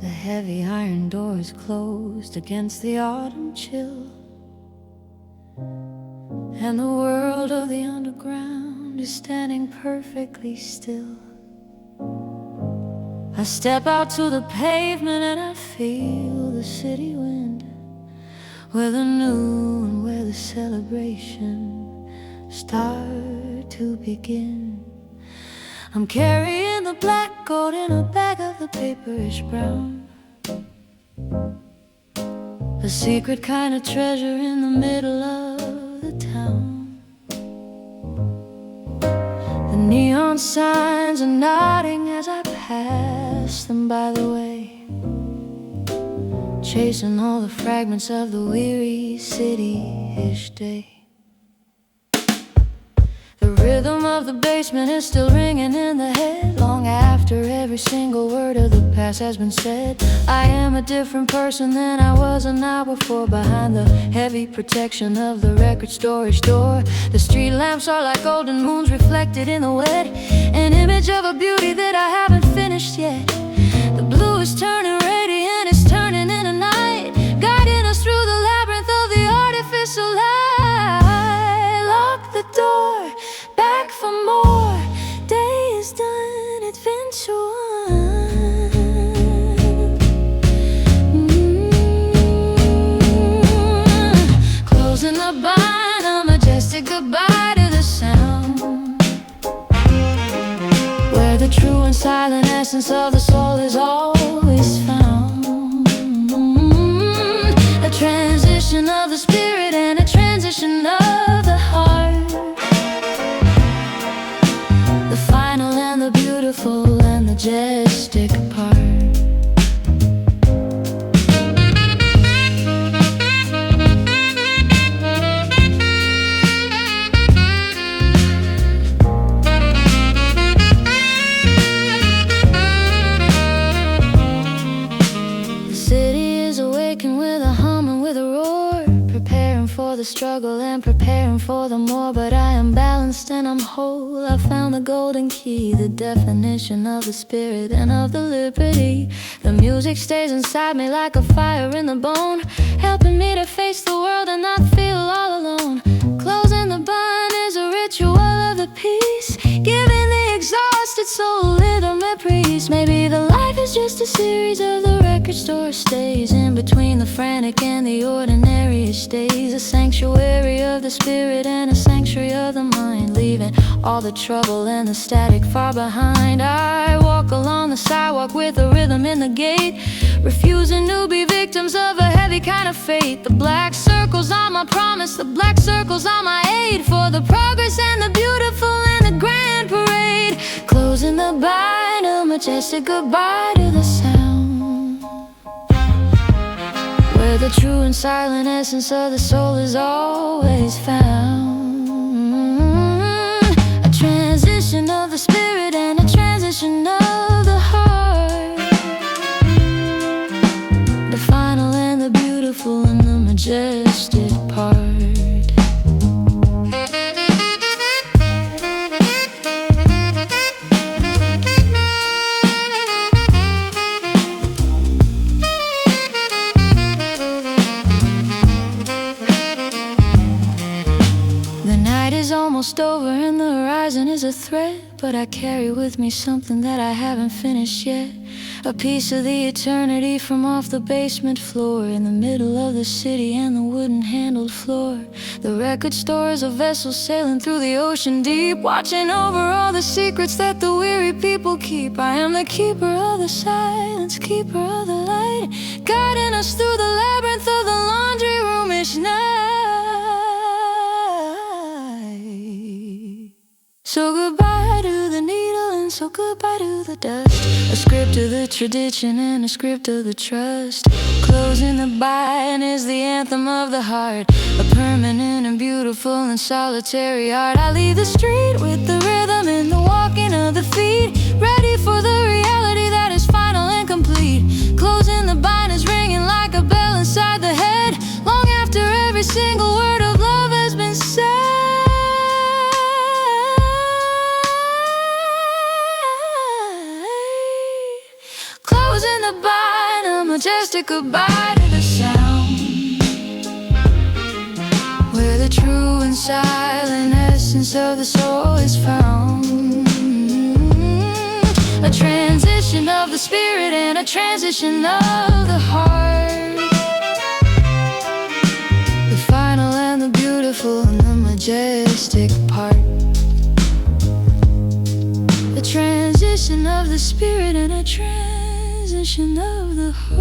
The heavy iron doors closed against the autumn chill, and the world of the underground is standing perfectly still. I step out to the pavement and I feel the city wind, where the new and where the celebration start to begin. I'm carrying the black gold in a bag of the paperish brown, a secret kind of treasure in the middle of the town. The neon signs are nodding as I pass them by the way, chasing all the fragments of the weary city-ish day. The rhythm of the basement is still ringing in the head, long after every single word of the past has been said. I am a different person than I was an hour before, behind the heavy protection of the record storage door. The street lamps are like golden moons reflected in the wet, an image of a beauty that I haven't finished yet. The blue is turning radiant, it's turning into night, guiding us through the labyrinth of the artificial light. Lock the door, back for more. Day is done, adventure on. Closing the bind, a majestic goodbye to the sound, where the true and silent essence of the soul is always found. A transition of the spirit and a transition of the heart, the final and the beautiful and majestic part. The city is awakened with a hum and with a roar, preparing for the struggle and preparing for the more. But I am balanced and I'm whole. I found the golden key, the definition of the spirit and of the liberty. The music stays inside me like a fire in the bone, helping me to face the world and not feel all alone. Closing the bind is a ritual of the peace, giving the exhausted soul rhythm and peace. Maybe the life is just a series of the record store stays, in between the frantic and the ordinary it stays. A sanctuary of the spirit and a sanctuary of the mind, leaving all the trouble and the static far behind. I walk along the sidewalk with a rhythm in the gait, refusing to be victims of a heavy kind of fate. The black circles are my promise, the black circles are my aid, for the progress and the beautiful and the grand parade. Closing the bind, a majestic goodbye to the sound, where the true and silent essence of the soul is always found. A transition of the spirit and a transition of the heart, the final and the beautiful and the majestic part. Almost over and the horizon is a threat, but I carry with me something that I haven't finished yet. A piece of the eternity from off the basement floor, in the middle of the city and the wooden handled floor. The record store is a vessel sailing through the ocean deep, watching over all the secrets that the weary people keep. I am the keeper of the silence, keeper of the light, guiding us through the labyrinth of the laundry room-ish night. So goodbye to the needle and so goodbye to the dust, a script of the tradition and a script of the trust. Closing the bind is the anthem of the heart, a permanent and beautiful and solitary art. I leave the street with the rhythm and the walking of the feet, majestic goodbye to the sound, where the true and silent essence of the soul is found. A transition of the spirit and a transition of the heart, the final and the beautiful and the majestic part. A transition of the spirit and a transition of the heart.